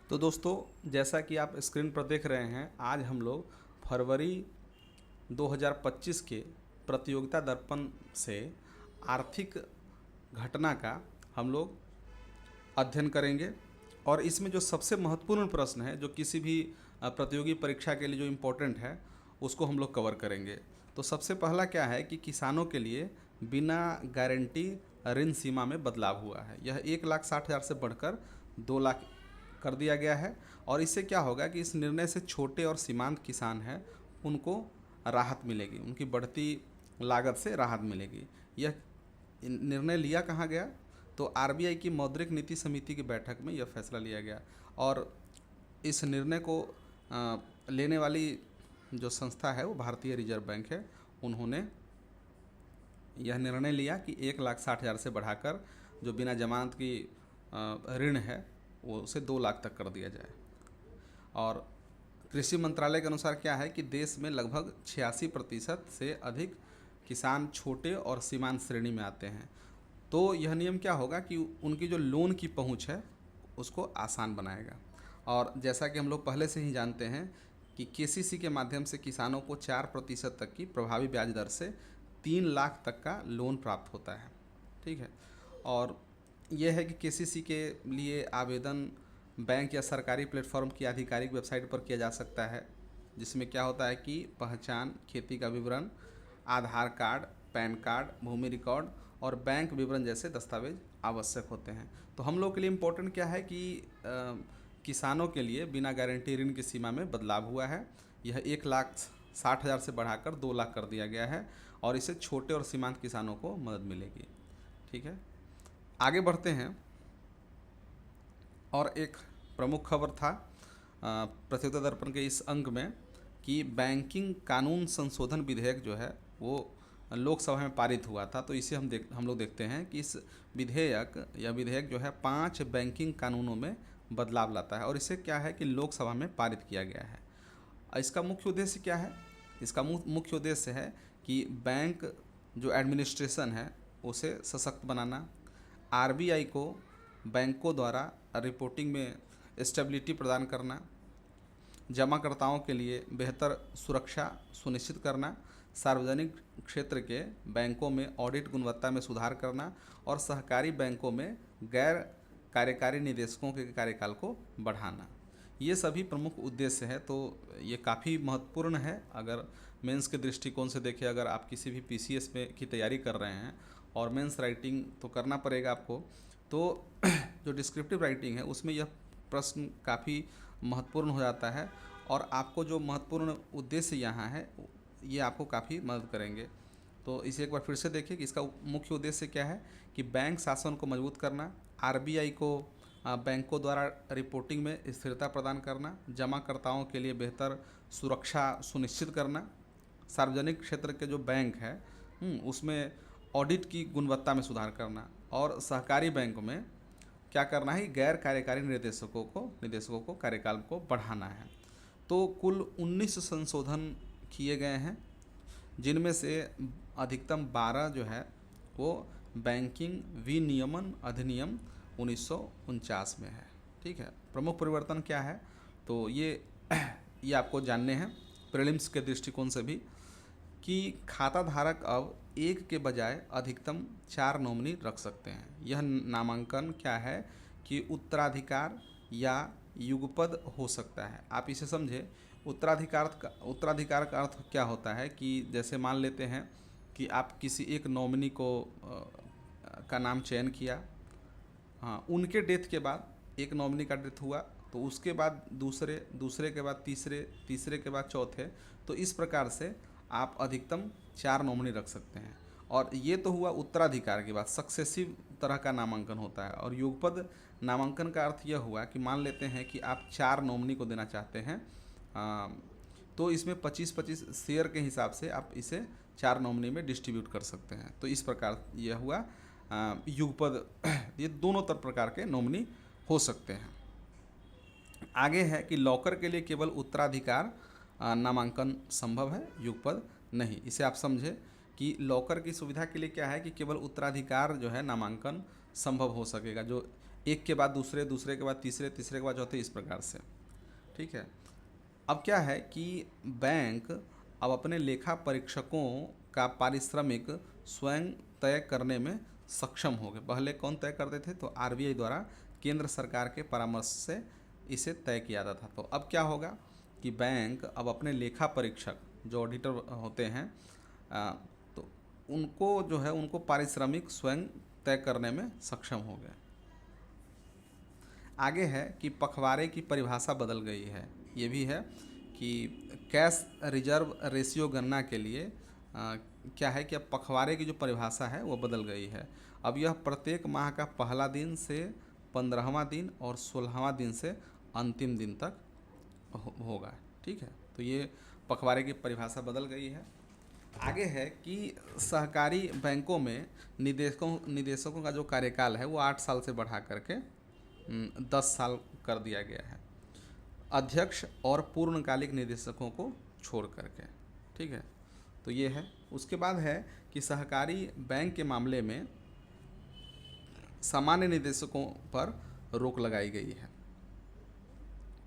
तो दोस्तों, जैसा कि आप स्क्रीन पर देख रहे हैं, आज हम लोग फरवरी 2025 के प्रतियोगिता दर्पण से आर्थिक घटना का हम लोग अध्ययन करेंगे। और इसमें जो सबसे महत्वपूर्ण प्रश्न है, जो किसी भी प्रतियोगी परीक्षा के लिए जो इम्पोर्टेंट है, उसको हम लोग कवर करेंगे। तो सबसे पहला क्या है कि किसानों के लिए बिना गारंटी ऋण सीमा में बदलाव हुआ है। यह 1,60,000 से बढ़कर 2 लाख कर दिया गया है। और इससे क्या होगा कि इस निर्णय से छोटे और सीमांत किसान हैं उनको राहत मिलेगी, उनकी बढ़ती लागत से राहत मिलेगी। यह निर्णय लिया कहाँ गया? तो आरबीआई की मौद्रिक नीति समिति की बैठक में यह फैसला लिया गया। और इस निर्णय को लेने वाली जो संस्था है वो भारतीय रिजर्व बैंक है। उन्होंने यह निर्णय लिया कि 1,60,000 से बढ़ाकर जो बिना जमानत की ऋण है वो उसे 2 लाख तक कर दिया जाए। और कृषि मंत्रालय के अनुसार क्या है कि देश में लगभग 86% से अधिक किसान छोटे और सीमांत श्रेणी में आते हैं। तो यह नियम क्या होगा कि उनकी जो लोन की पहुंच है उसको आसान बनाएगा। और जैसा कि हम लोग पहले से ही जानते हैं कि केसीसी के माध्यम से किसानों को 4% तक की प्रभावी ब्याज दर से 3 लाख तक का लोन प्राप्त होता है। ठीक है। और यह है कि केसीसी के लिए आवेदन बैंक या सरकारी प्लेटफॉर्म की आधिकारिक वेबसाइट पर किया जा सकता है, जिसमें क्या होता है कि पहचान, खेती का विवरण, आधार कार्ड, पैन कार्ड, भूमि रिकॉर्ड और बैंक विवरण जैसे दस्तावेज आवश्यक होते हैं। तो हम लोग के लिए इम्पोर्टेंट क्या है कि किसानों के लिए बिना गारंटी ऋण की सीमा में बदलाव हुआ है। यह 1,60,000 से बढ़ाकर 2 लाख कर दिया गया है और इससे छोटे और सीमांत किसानों को मदद मिलेगी। ठीक है, आगे बढ़ते हैं। और एक प्रमुख खबर था प्रतियोगिता दर्पण के इस अंक में कि बैंकिंग कानून संशोधन विधेयक जो है वो लोकसभा में पारित हुआ था। तो इसे हम लोग देखते हैं कि इस विधेयक जो है 5 बैंकिंग कानूनों में बदलाव लाता है। और इसे क्या है कि लोकसभा में पारित किया गया है। इसका मुख्य उद्देश्य क्या है? इसका मुख्य उद्देश्य है कि बैंक जो एडमिनिस्ट्रेशन है उसे सशक्त बनाना, आरबीआई को बैंकों द्वारा रिपोर्टिंग में स्टेबिलिटी प्रदान करना, जमाकर्ताओं के लिए बेहतर सुरक्षा सुनिश्चित करना, सार्वजनिक क्षेत्र के बैंकों में ऑडिट गुणवत्ता में सुधार करना और सहकारी बैंकों में गैर कार्यकारी निदेशकों के कार्यकाल को बढ़ाना। ये सभी प्रमुख उद्देश्य है। तो ये काफ़ी महत्वपूर्ण है। अगर मेंस के दृष्टिकोण से देखें, अगर आप किसी भी पीसीएस में की तैयारी कर रहे हैं और मेंस राइटिंग तो करना पड़ेगा आपको, तो जो डिस्क्रिप्टिव राइटिंग है उसमें यह प्रश्न काफ़ी महत्वपूर्ण हो जाता है। और आपको जो महत्वपूर्ण उद्देश्य यहाँ है ये आपको काफ़ी मदद करेंगे। तो इसे एक बार फिर से देखिए कि इसका मुख्य उद्देश्य क्या है कि बैंक शासन को मजबूत करना, आरबीआई को बैंकों द्वारा रिपोर्टिंग में स्थिरता प्रदान करना, जमाकर्ताओं के लिए बेहतर सुरक्षा सुनिश्चित करना, सार्वजनिक क्षेत्र के जो बैंक है उसमें ऑडिट की गुणवत्ता में सुधार करना और सहकारी बैंक में क्या करना है, गैर कार्यकारी निदेशकों को कार्यकाल को बढ़ाना है। तो कुल 19 संशोधन किए गए हैं, जिनमें से अधिकतम 12 जो है वो बैंकिंग विनियमन अधिनियम 1949 में है। ठीक है, प्रमुख परिवर्तन क्या है तो ये आपको जानने हैं प्रीलिम्स के दृष्टिकोण से भी, कि खाता धारक अब एक के बजाय अधिकतम 4 नॉमिनी रख सकते हैं। यह नामांकन क्या है कि उत्तराधिकार या युगपद हो सकता है। आप इसे समझे, उत्तराधिकार का अर्थ क्या होता है कि जैसे मान लेते हैं कि आप किसी एक नॉमिनी को का नाम चयन किया, हाँ, उनके डेथ के बाद एक नॉमिनी का डेथ हुआ तो उसके बाद दूसरे के बाद तीसरे के बाद चौथे, तो इस प्रकार से आप अधिकतम 4 नॉमिनी रख सकते हैं। और ये तो हुआ उत्तराधिकार की बात, सक्सेसिव तरह का नामांकन होता है। और युगपद नामांकन का अर्थ यह हुआ कि मान लेते हैं कि आप 4 नॉमिनी को देना चाहते हैं, तो इसमें 25-25 शेयर के हिसाब से आप इसे 4 नॉमिनी में डिस्ट्रीब्यूट कर सकते हैं। तो इस प्रकार यह हुआ युगपद। ये दोनों प्रकार के नॉमिनी हो सकते हैं। आगे है कि लॉकर के लिए केवल उत्तराधिकार नामांकन संभव है, युगपद नहीं। इसे आप समझे कि लॉकर की सुविधा के लिए क्या है कि केवल उत्तराधिकार जो है नामांकन संभव हो सकेगा। जो एक के बाद दूसरे, दूसरे के बाद तीसरे, तीसरे के बाद चौथे, इस प्रकार से। ठीक है। अब क्या है कि बैंक अब अपने लेखा परीक्षकों का पारिश्रमिक स्वयं तय करने में सक्षम हो गए। पहले कौन तय करते थे? तो आरबीआई द्वारा केंद्र सरकार के परामर्श से इसे तय किया जाता था। तो अब क्या होगा कि बैंक अब अपने लेखा परीक्षक जो ऑडिटर होते हैं तो उनको जो है उनको पारिश्रमिक स्वयं तय करने में सक्षम हो गए। आगे है कि पखवाड़े की परिभाषा बदल गई है। ये भी है कि कैश रिजर्व रेशियो गणना के लिए क्या है कि अब पखवाड़े की जो परिभाषा है वो बदल गई है। अब यह प्रत्येक माह का पहला दिन से 15वां दिन और 16वां दिन से अंतिम दिन तक होगा। ठीक है। तो ये पखवाड़े की परिभाषा बदल गई है। आगे है कि सहकारी बैंकों में निदेशकों का जो कार्यकाल है वो 8 साल से बढ़ा करके 10 साल कर दिया गया है, अध्यक्ष और पूर्णकालिक निदेशकों को छोड़ करके। ठीक है। तो ये है। उसके बाद है कि सहकारी बैंक के मामले में सामान्य निदेशकों पर रोक लगाई गई है।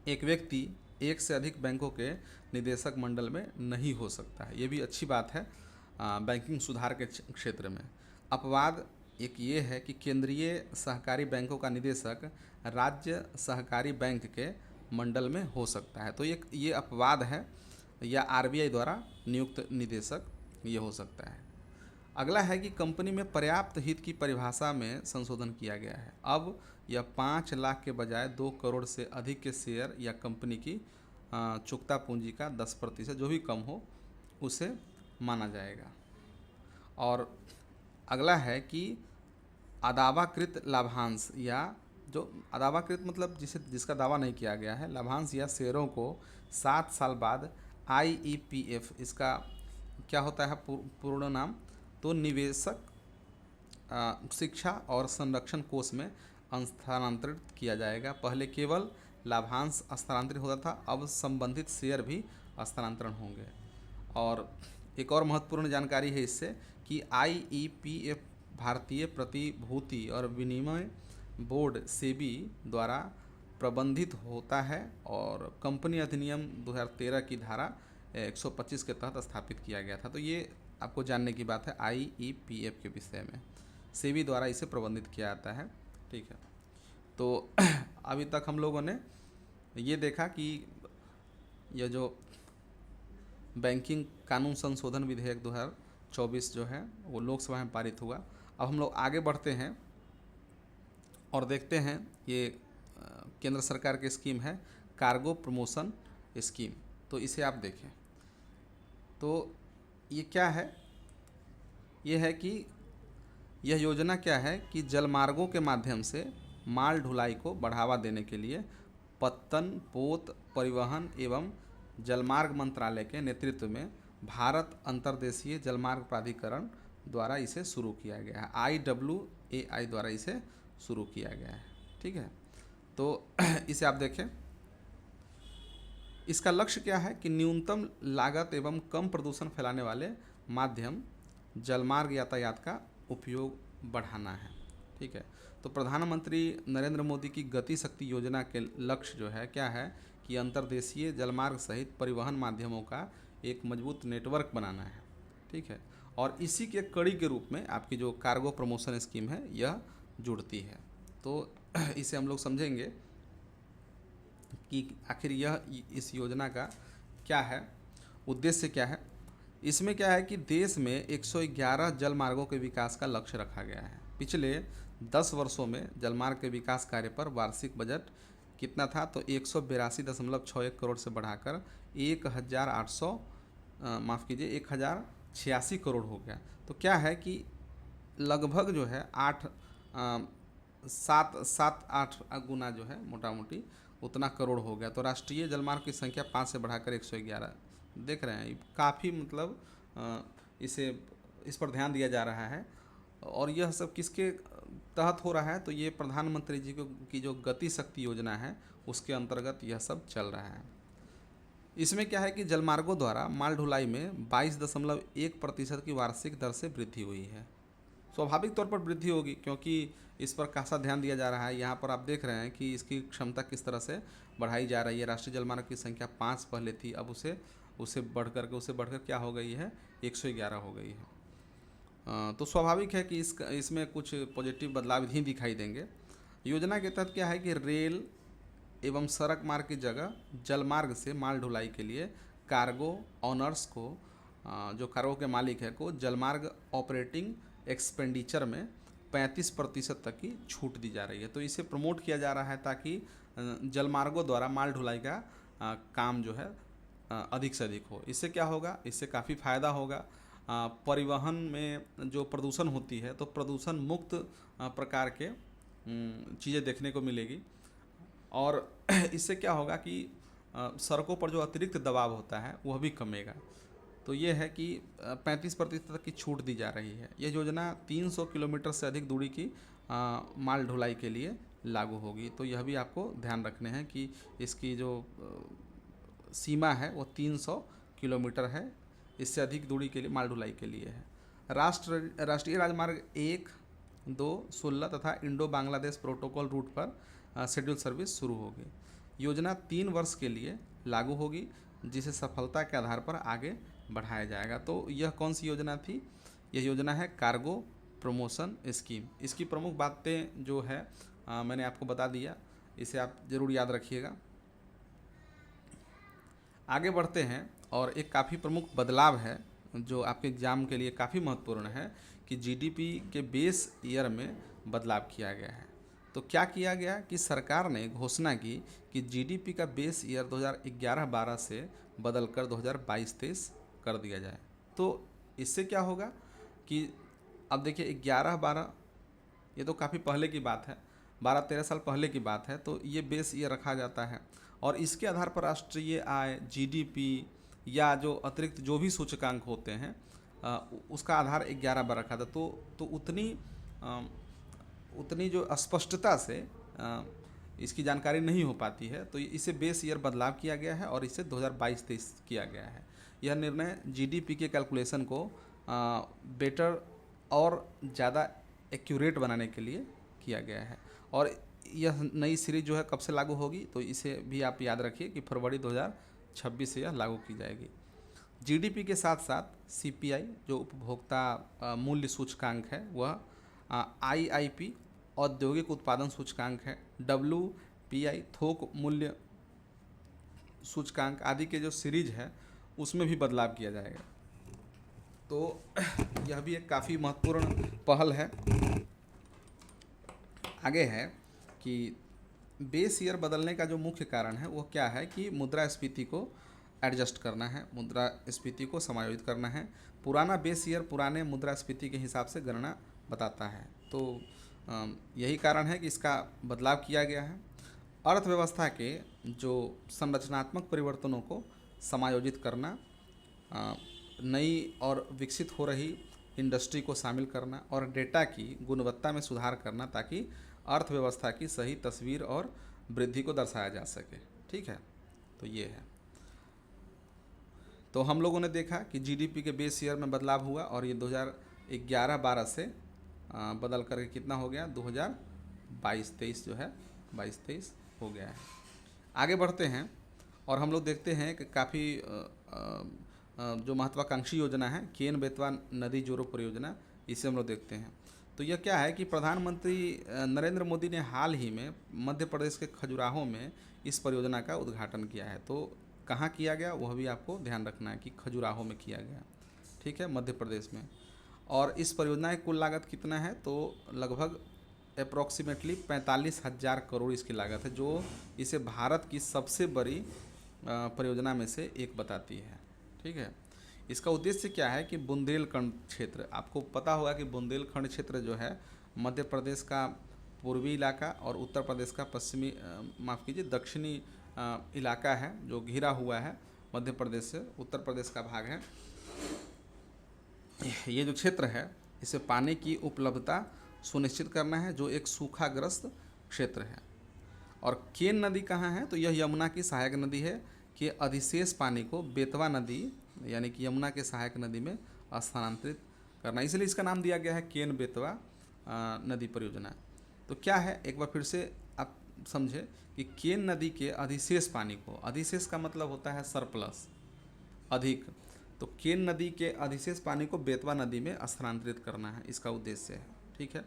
एक व्यक्ति एक से अधिक बैंकों के निदेशक मंडल में नहीं हो सकता है। ये भी अच्छी बात है बैंकिंग सुधार के क्षेत्र में। अपवाद एक ये है कि केंद्रीय सहकारी बैंकों का निदेशक राज्य सहकारी बैंक के मंडल में हो सकता है। तो ये अपवाद है, या आरबीआई द्वारा नियुक्त निदेशक ये हो सकता है। अगला है कि कंपनी में पर्याप्त हित की परिभाषा में संशोधन किया गया है। अब यह 5 लाख के बजाय 2 करोड़ से अधिक के शेयर या कंपनी की चुकता पूंजी का 10% जो भी कम हो उसे माना जाएगा। और अगला है कि अदावाकृत लाभांश, या जो अदावाकृत मतलब जिसका दावा नहीं किया गया है, लाभांश या शेयरों को 7 साल बाद IEPF, इसका क्या होता है पूर्ण नाम? तो निवेशक शिक्षा और संरक्षण कोष में स्थानांतरित किया जाएगा। पहले केवल लाभांश स्थानांतरित होता था, अब संबंधित शेयर भी स्थानांतरण होंगे। और एक और महत्वपूर्ण जानकारी है इससे कि IEPF भारतीय प्रतिभूति और विनिमय बोर्ड सेबी द्वारा प्रबंधित होता है और कंपनी अधिनियम 2013 की धारा 125 के तहत स्थापित किया गया था। तो ये आपको जानने की बात है IEPF के विषय में, सेबी द्वारा इसे प्रबंधित किया जाता है। ठीक है। तो अभी तक हम लोगों ने ये देखा कि यह जो बैंकिंग कानून संशोधन विधेयक 2024 जो है वो लोकसभा में पारित हुआ। अब हम लोग आगे बढ़ते हैं और देखते हैं ये केंद्र सरकार की स्कीम है कार्गो प्रमोशन स्कीम। तो इसे आप देखें तो ये क्या है? ये है कि यह योजना क्या है कि जलमार्गों के माध्यम से माल ढुलाई को बढ़ावा देने के लिए पत्तन, पोत, परिवहन एवं जलमार्ग मंत्रालय के नेतृत्व में भारत अंतर्देशीय जलमार्ग प्राधिकरण द्वारा इसे शुरू किया गया है। IWAI द्वारा इसे शुरू किया गया है। ठीक है। तो इसे आप देखें। इसका लक्ष्य क्या है कि न्यूनतम लागत एवं कम प्रदूषण फैलाने वाले माध्यम जलमार्ग यातायात का उपयोग बढ़ाना है। ठीक है। तो प्रधानमंत्री नरेंद्र मोदी की गति शक्ति योजना के लक्ष्य जो है क्या है कि अंतर्देशीय जलमार्ग सहित परिवहन माध्यमों का एक मजबूत नेटवर्क बनाना है। ठीक है। और इसी के कड़ी के रूप में आपकी जो कार्गो प्रमोशन स्कीम है यह जुड़ती है। तो इसे हम लोग समझेंगे कि आखिर यह इस योजना का क्या है, उद्देश्य क्या है। इसमें क्या है कि देश में 111 जल मार्गों के विकास का लक्ष्य रखा गया है। पिछले 10 वर्षों में जलमार्ग के विकास कार्य पर वार्षिक बजट कितना था? तो 182.61 करोड़ से बढ़ाकर 1086 करोड़ हो गया। तो क्या है कि लगभग जो है 7-8 गुना जो है मोटा मोटी उतना करोड़ हो गया। तो राष्ट्रीय जलमार्ग की संख्या 5 से बढ़ाकर 111 देख रहे हैं। काफ़ी मतलब इस पर ध्यान दिया जा रहा है। और यह सब किसके तहत हो रहा है? तो ये प्रधानमंत्री जी की जो गति शक्ति योजना है उसके अंतर्गत यह सब चल रहा है। इसमें क्या है कि जलमार्गों द्वारा माल ढुलाई में 22.1% की वार्षिक दर से वृद्धि हुई है। स्वाभाविक तौर पर वृद्धि होगी, क्योंकि इस पर खासा ध्यान दिया जा रहा है। यहाँ पर आप देख रहे हैं कि इसकी क्षमता किस तरह से बढ़ाई जा रही है। राष्ट्रीय जलमार्ग की संख्या 5 पहले थी, अब उसे बढ़कर क्या हो गई है, 111 हो गई है। तो स्वाभाविक है कि इसमें कुछ पॉजिटिव बदलाव ही दिखाई देंगे। योजना के तहत क्या है कि रेल एवं सड़क मार्ग की जगह जलमार्ग से माल ढुलाई के लिए कार्गो ऑनर्स को, जो कार्गो के मालिक है को, जलमार्ग ऑपरेटिंग एक्सपेंडिचर में 35% तक की छूट दी जा रही है। तो इसे प्रमोट किया जा रहा है ताकि जलमार्गों द्वारा माल ढुलाई का काम जो है अधिक से अधिक हो। इससे क्या होगा, इससे काफ़ी फ़ायदा होगा। परिवहन में जो प्रदूषण होती है तो प्रदूषण मुक्त प्रकार के चीज़ें देखने को मिलेगी, और इससे क्या होगा कि सड़कों पर जो अतिरिक्त दबाव होता है वह भी कमेगा। तो ये है कि 35% तक की छूट दी जा रही है। यह योजना 300 किलोमीटर से अधिक दूरी की माल ढुलाई के लिए लागू होगी। तो यह भी आपको ध्यान रखने हैं कि इसकी जो सीमा है वो 300 किलोमीटर है, इससे अधिक दूरी के लिए माल ढुलाई के लिए है। राष्ट्रीय राजमार्ग 1, 2, 16 तथा इंडो बांग्लादेश प्रोटोकॉल रूट पर शेड्यूल सर्विस शुरू होगी। योजना 3 वर्ष के लिए लागू होगी, जिसे सफलता के आधार पर आगे बढ़ाया जाएगा। तो यह कौन सी योजना थी? यह योजना है कार्गो प्रमोशन स्कीम। इसकी प्रमुख बातें जो है मैंने आपको बता दिया, इसे आप ज़रूर याद रखिएगा। आगे बढ़ते हैं, और एक काफ़ी प्रमुख बदलाव है जो आपके एग्ज़ाम के लिए काफ़ी महत्वपूर्ण है कि जीडीपी के बेस ईयर में बदलाव किया गया है। तो क्या किया गया कि सरकार ने घोषणा की कि जीडीपी का बेस ईयर 2011-12 से बदलकर 2022-23 कर दिया जाए। तो इससे क्या होगा कि अब देखिए 11-12 ये तो काफ़ी पहले की बात है, 12-13 साल पहले की बात है। तो ये बेस ईयर रखा जाता है और इसके आधार पर राष्ट्रीय आय, जीडीपी या जो अतिरिक्त जो भी सूचकांक होते हैं उसका आधार 11 बार रखा था। तो उतनी जो स्पष्टता से इसकी जानकारी नहीं हो पाती है, तो इसे बेस ईयर बदलाव किया गया है और इसे 2022-23 किया गया है। यह निर्णय जीडीपी के कैलकुलेशन को बेटर और ज़्यादा एक्यूरेट बनाने के लिए किया गया है। और यह नई सीरीज जो है कब से लागू होगी, तो इसे भी आप याद रखिए कि फरवरी 2026 से यह लागू की जाएगी। जीडीपी के साथ साथ सीपीआई जो उपभोक्ता मूल्य सूचकांक है, वह आईआईपी औद्योगिक उत्पादन सूचकांक है, डब्ल्यूपीआई थोक मूल्य सूचकांक आदि के जो सीरीज है उसमें भी बदलाव किया जाएगा। तो यह भी एक काफ़ी महत्वपूर्ण पहल है। आगे है कि बेस ईयर बदलने का जो मुख्य कारण है वो क्या है कि मुद्रास्फीति को एडजस्ट करना है, मुद्रास्फीति को समायोजित करना है। पुराना बेस ईयर पुराने मुद्रास्फीति के हिसाब से गणना बताता है। तो यही कारण है कि इसका बदलाव किया गया है। अर्थव्यवस्था के जो संरचनात्मक परिवर्तनों को समायोजित करना, नई और विकसित हो रही इंडस्ट्री को शामिल करना और डेटा की गुणवत्ता में सुधार करना ताकि अर्थव्यवस्था की सही तस्वीर और वृद्धि को दर्शाया जा सके। ठीक है, तो ये है। तो हम लोगों ने देखा कि जीडीपी के बेस ईयर में बदलाव हुआ और ये 2011-12 से बदल करके कितना हो गया, 2022-23 जो है 22-23 हो गया है। आगे बढ़ते हैं और हम लोग देखते हैं कि काफ़ी जो महत्वाकांक्षी योजना है केन बेतवा नदी जोड़ो परियोजना, इसे हम लोग देखते हैं। तो यह क्या है कि प्रधानमंत्री नरेंद्र मोदी ने हाल ही में मध्य प्रदेश के खजुराहो में इस परियोजना का उद्घाटन किया है। तो कहाँ किया गया वह भी आपको ध्यान रखना है कि खजुराहो में किया गया, ठीक है, मध्य प्रदेश में। और इस परियोजना की कुल लागत कितना है, तो लगभग अप्रॉक्सीमेटली 45,000 करोड़ इसकी लागत है, जो इसे भारत की सबसे बड़ी परियोजना में से एक बताती है। ठीक है, इसका उद्देश्य क्या है कि बुंदेलखंड क्षेत्र, आपको पता होगा कि बुंदेलखंड क्षेत्र जो है मध्य प्रदेश का पूर्वी इलाका और उत्तर प्रदेश का पश्चिमी दक्षिणी इलाका है जो घिरा हुआ है मध्य प्रदेश से, उत्तर प्रदेश का भाग है। ये जो क्षेत्र है इसे पानी की उपलब्धता सुनिश्चित करना है, जो एक सूखाग्रस्त क्षेत्र है। और केन नदी कहाँ है, तो यह यमुना की सहायक नदी है कि अधिशेष पानी को बेतवा नदी यानी कि यमुना के सहायक नदी में स्थानांतरित करना, इसलिए इसका नाम दिया गया है केन बेतवा नदी परियोजना। तो क्या है, एक बार फिर से आप समझे कि केन नदी के अधिशेष पानी को, अधिशेष का मतलब होता है सरप्लस, अधिक, तो केन नदी के अधिशेष पानी को बेतवा नदी में स्थानांतरित करना है, इसका उद्देश्य है। ठीक है,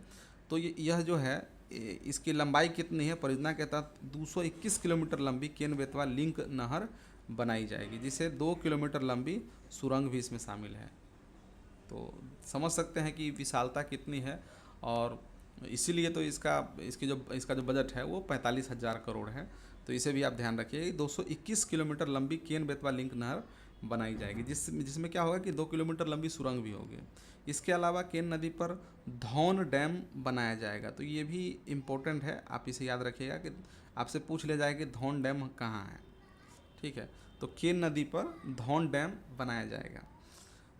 तो यह जो है इसकी लंबाई कितनी है, परियोजना के तहत 221 किलोमीटर लंबी केन बेतवा लिंक नहर बनाई जाएगी, जिसे 2 किलोमीटर लंबी सुरंग भी इसमें शामिल है। तो समझ सकते हैं कि विशालता कितनी है, और इसीलिए तो इसका जो बजट है वो 45,000 करोड़ है। तो इसे भी आप ध्यान रखिए, 221 किलोमीटर लंबी केन बेतवा लिंक नहर बनाई जाएगी, जिसमें क्या होगा कि 2 किलोमीटर लंबी सुरंग भी होगी। इसके अलावा केन नदी पर धौन डैम बनाया जाएगा, तो ये भी इम्पोर्टेंट है, आप इसे याद रखिएगा कि आपसे पूछ ले जाए कि धौन डैम कहाँ है। ठीक है, तो केन नदी पर धौन डैम बनाया जाएगा।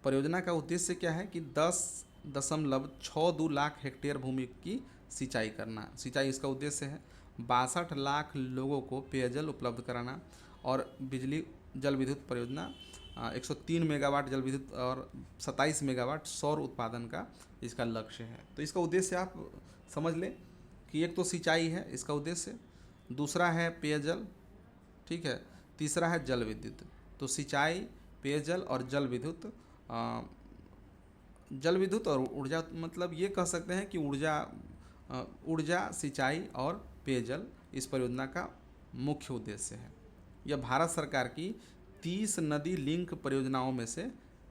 परियोजना का उद्देश्य क्या है कि 10.62 लाख हेक्टेयर भूमि की सिंचाई करना, सिंचाई इसका उद्देश्य है। 62 लाख लोगों को पेयजल उपलब्ध कराना, और बिजली जल विद्युत परियोजना 103 मेगावाट जल विद्युत और 27 मेगावाट सौर उत्पादन का इसका लक्ष्य है। तो इसका उद्देश्य आप समझ लें कि एक तो सिंचाई है इसका उद्देश्य, दूसरा है पेयजल, ठीक है, तीसरा है जल विद्युत। तो सिंचाई, पेयजल और जल विद्युत, जल विद्युत और ऊर्जा, मतलब ये कह सकते हैं कि ऊर्जा, सिंचाई और पेयजल इस परियोजना का मुख्य उद्देश्य है। यह भारत सरकार की 30 नदी लिंक परियोजनाओं में से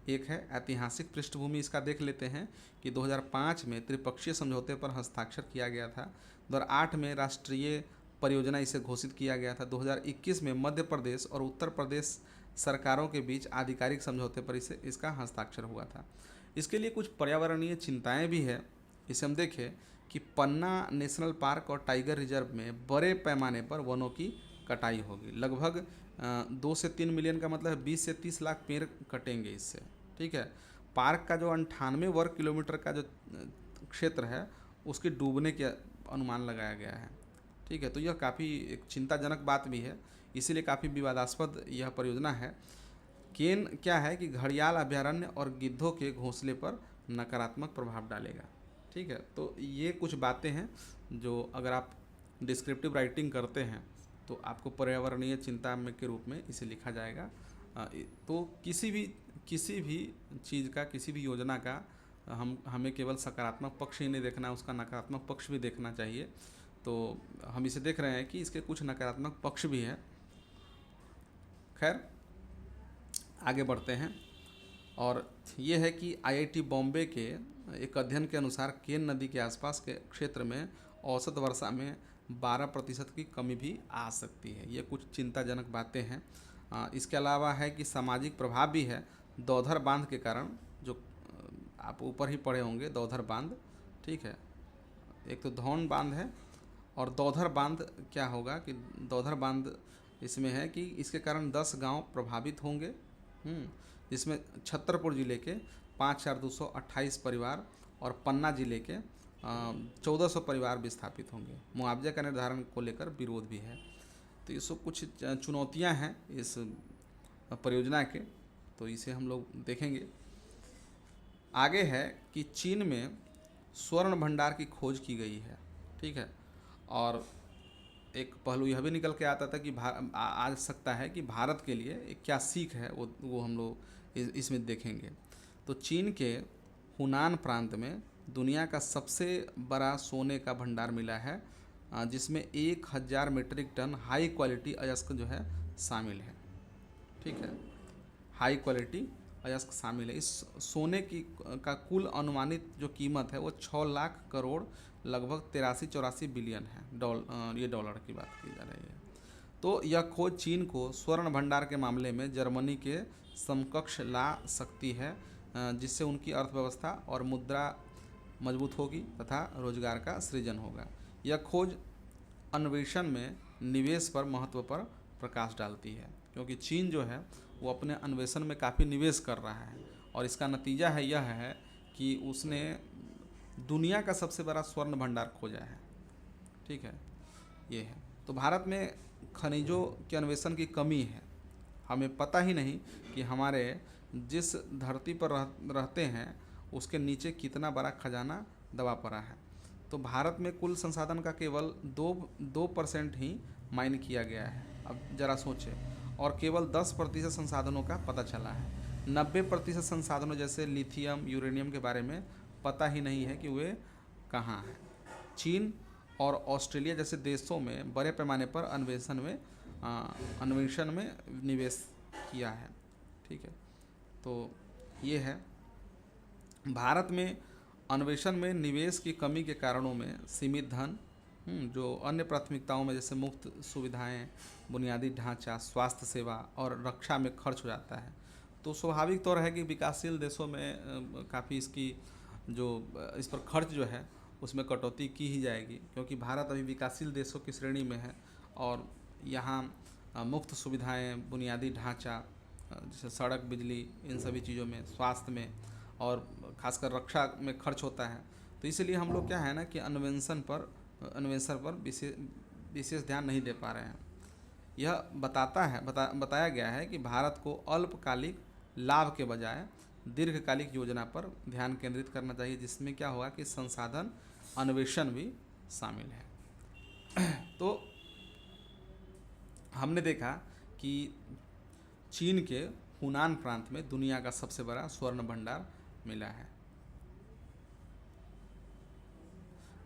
एक है। ऐतिहासिक पृष्ठभूमि इसका देख लेते हैं कि 2005 में त्रिपक्षीय समझौते पर हस्ताक्षर किया गया था। 2008 में राष्ट्रीय परियोजना इसे घोषित किया गया था। 2021 में मध्य प्रदेश और उत्तर प्रदेश सरकारों के बीच आधिकारिक समझौते पर इसका हस्ताक्षर हुआ था। इसके लिए कुछ पर्यावरणीय चिंताएं भी है। इसे हम देखें कि पन्ना नेशनल पार्क और टाइगर रिजर्व में बड़े पैमाने पर वनों की कटाई होगी। लगभग 2 से 3 मिलियन का मतलब 20 से 30 लाख पेड़ कटेंगे इससे। ठीक है, पार्क का जो 98 वर्ग किलोमीटर का जो क्षेत्र है उसके डूबने के अनुमान लगाया गया है। ठीक है, तो यह काफ़ी एक चिंताजनक बात भी है, इसीलिए काफ़ी विवादास्पद यह परियोजना है। केन क्या है कि घड़ियाल अभयारण्य और गिद्धों के घोंसले पर नकारात्मक प्रभाव डालेगा। ठीक है, तो ये कुछ बातें हैं जो अगर आप डिस्क्रिप्टिव राइटिंग करते हैं तो आपको पर्यावरणीय चिंता में के रूप में इसे लिखा जाएगा। तो किसी भी चीज़ का, किसी भी योजना का हमें केवल सकारात्मक पक्ष ही नहीं देखना, उसका नकारात्मक पक्ष भी देखना चाहिए। तो हम इसे देख रहे हैं कि इसके कुछ नकारात्मक पक्ष भी हैं। खैर, आगे बढ़ते हैं, और ये है कि IIT बॉम्बे के एक अध्ययन के अनुसार केन नदी के आसपास के क्षेत्र में औसत वर्षा में 12% की कमी भी आ सकती है। ये कुछ चिंताजनक बातें हैं। इसके अलावा है कि सामाजिक प्रभाव भी है। दौधर बांध के कारण, जो आप ऊपर ही पढ़े होंगे, दौधर बांध, ठीक है, एक तो धौन बांध है, और दौधर बांध क्या होगा कि दौधर बांध इसमें है कि इसके कारण 10 गांव प्रभावित होंगे, जिसमें छतरपुर जिले के 5,228 परिवार और पन्ना जिले के 1,400 परिवार विस्थापित होंगे। मुआवजे का निर्धारण को लेकर विरोध भी है। तो ये सब कुछ चुनौतियां हैं इस परियोजना के, तो इसे हम लोग देखेंगे। आगे है कि चीन में स्वर्ण भंडार की खोज की गई है। ठीक है, और एक पहलू यह भी निकल के आता था कि आ सकता है कि भारत के लिए एक क्या सीख है, वो हम लोग इसमें देखेंगे। तो चीन के हुनान प्रांत में दुनिया का सबसे बड़ा सोने का भंडार मिला है, जिसमें 1000 मीट्रिक टन हाई क्वालिटी अयस्क जो है शामिल है। ठीक है, हाई क्वालिटी अयस्क शामिल है। इस सोने का कुल अनुमानित जो कीमत है वो 6 लाख करोड़, लगभग 83-84 बिलियन है। ये डॉलर की बात की जा रही है। तो यह खोज चीन को स्वर्ण भंडार के मामले में जर्मनी के समकक्ष ला सकती है, जिससे उनकी अर्थव्यवस्था और मुद्रा मजबूत होगी तथा रोजगार का सृजन होगा। यह खोज अन्वेषण में निवेश पर महत्व पर प्रकाश डालती है, क्योंकि चीन जो है वो अपने अन्वेषण में काफ़ी निवेश कर रहा है, और इसका नतीजा है यह है कि उसने दुनिया का सबसे बड़ा स्वर्ण भंडार खोजा है। ठीक है, ये है। तो भारत में खनिजों के अन्वेषण की कमी है। हमें पता ही नहीं कि हमारे जिस धरती पर रहते हैं उसके नीचे कितना बड़ा खजाना दबा पड़ा है। तो भारत में कुल संसाधन का केवल 2% ही माइन किया गया है। अब जरा सोचें, और केवल 10% संसाधनों का पता चला है। 90% संसाधनों जैसे लिथियम, यूरेनियम के बारे में पता ही नहीं है कि वे कहाँ हैं। चीन और ऑस्ट्रेलिया जैसे देशों में बड़े पैमाने पर अन्वेषण में निवेश किया है। ठीक है, तो ये है। भारत में अन्वेषण में निवेश की कमी के कारणों में सीमित धन, जो अन्य प्राथमिकताओं में जैसे मुफ्त सुविधाएं, बुनियादी ढांचा, स्वास्थ्य सेवा और रक्षा में खर्च हो जाता है। तो स्वाभाविक तौर है कि विकासशील देशों में काफ़ी इस पर खर्च जो है उसमें कटौती की ही जाएगी, क्योंकि भारत अभी विकासशील देशों की श्रेणी में है और यहाँ मुफ्त सुविधाएं, बुनियादी ढांचा जैसे सड़क, बिजली, इन सभी चीज़ों में, स्वास्थ्य में और खासकर रक्षा में खर्च होता है। तो इसलिए हम लोग क्या है ना कि अन्वेषण पर विशेष ध्यान नहीं दे पा रहे हैं। यह बताया गया है कि भारत को अल्पकालिक लाभ के बजाय दीर्घकालिक योजना पर ध्यान केंद्रित करना चाहिए, जिसमें क्या होगा कि संसाधन अन्वेषण भी शामिल है। तो हमने देखा कि चीन के हुनान प्रांत में दुनिया का सबसे बड़ा स्वर्ण भंडार मिला है।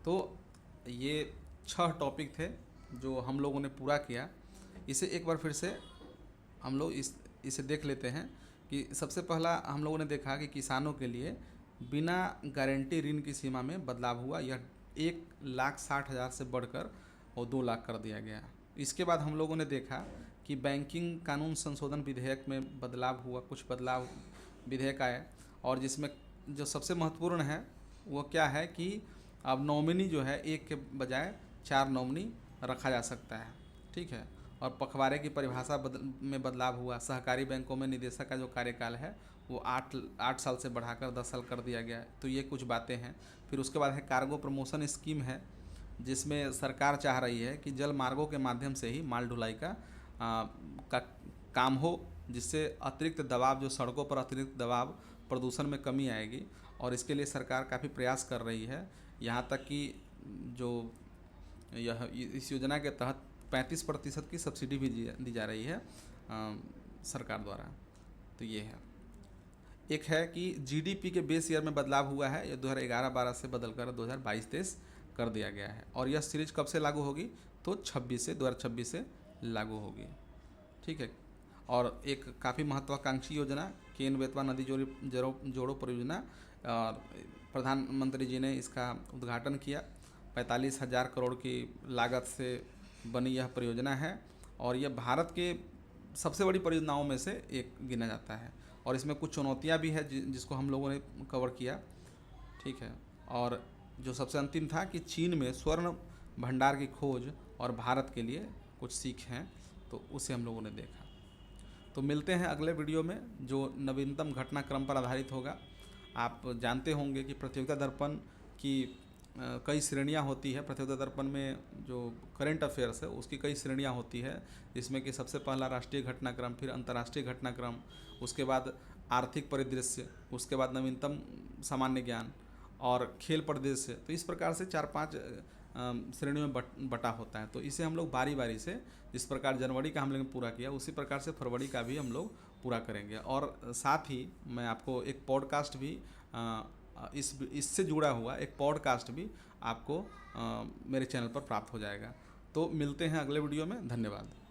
तो ये 6 टॉपिक थे जो हम लोगों ने पूरा किया। इसे एक बार फिर से हम लोग इसे देख लेते हैं कि सबसे पहला हम लोगों ने देखा कि किसानों के लिए बिना गारंटी ऋण की सीमा में बदलाव हुआ। यह 1,60,000 से बढ़कर और 2 लाख कर दिया गया। इसके बाद हम लोगों ने देखा कि बैंकिंग कानून संशोधन विधेयक में बदलाव हुआ, कुछ बदलाव विधेयक आए, और जिसमें जो सबसे महत्वपूर्ण है वो क्या है कि अब नॉमिनी जो है 1 के बजाय 4 नॉमिनी रखा जा सकता है। ठीक है, और पखवाड़े की परिभाषा में बदलाव हुआ। सहकारी बैंकों में निदेशक का जो कार्यकाल है वो 8 साल से बढ़ाकर 10 साल कर दिया गया है। तो ये कुछ बातें हैं। फिर उसके बाद है कार्गो प्रमोशन स्कीम है, जिसमें सरकार चाह रही है कि जल मार्गों के माध्यम से ही माल ढुलाई का काम हो, जिससे अतिरिक्त दबाव, जो सड़कों पर अतिरिक्त दबाव, प्रदूषण में कमी आएगी। और इसके लिए सरकार काफ़ी प्रयास कर रही है। यहाँ तक कि इस योजना के तहत 35% की सब्सिडी भी दी जा रही है सरकार द्वारा। तो ये है। एक है कि जीडीपी के बेस ईयर में बदलाव हुआ है। यह 2011-12 से बदलकर 2022-23 कर दिया गया है। और यह सीरीज कब से लागू होगी? तो 2026 से लागू होगी। ठीक है। और एक काफ़ी महत्वाकांक्षी योजना केन बेतवा नदी जोड़ो परियोजना, प्रधानमंत्री जी ने इसका उद्घाटन किया। 45,000 करोड़ की लागत से बनी यह परियोजना है और यह भारत के सबसे बड़ी परियोजनाओं में से एक गिना जाता है। और इसमें कुछ चुनौतियां भी है जिसको हम लोगों ने कवर किया। ठीक है। और जो सबसे अंतिम था कि चीन में स्वर्ण भंडार की खोज और भारत के लिए कुछ सीख हैं, तो उसे हम लोगों ने देखा। तो मिलते हैं अगले वीडियो में जो नवीनतम घटनाक्रम पर आधारित होगा। आप जानते होंगे कि प्रतियोगिता दर्पण की कई श्रेणियां होती है। प्रतियोगिता दर्पण में जो करंट अफेयर्स है उसकी कई श्रेणियां होती है, जिसमें कि सबसे पहला राष्ट्रीय घटनाक्रम, फिर अंतर्राष्ट्रीय घटनाक्रम, उसके बाद आर्थिक परिदृश्य, उसके बाद नवीनतम सामान्य ज्ञान और खेल परिदृश्य। तो इस प्रकार से 4-5 श्रेणियों में बटा होता है। तो इसे हम लोग बारी बारी से, जिस प्रकार जनवरी का हम लोगों ने पूरा किया उसी प्रकार से फरवरी का भी हम लोग पूरा करेंगे। और साथ ही मैं आपको एक पॉडकास्ट भी इससे जुड़ा हुआ एक पॉडकास्ट भी आपको मेरे चैनल पर प्राप्त हो जाएगा। तो मिलते हैं अगले वीडियो में। धन्यवाद।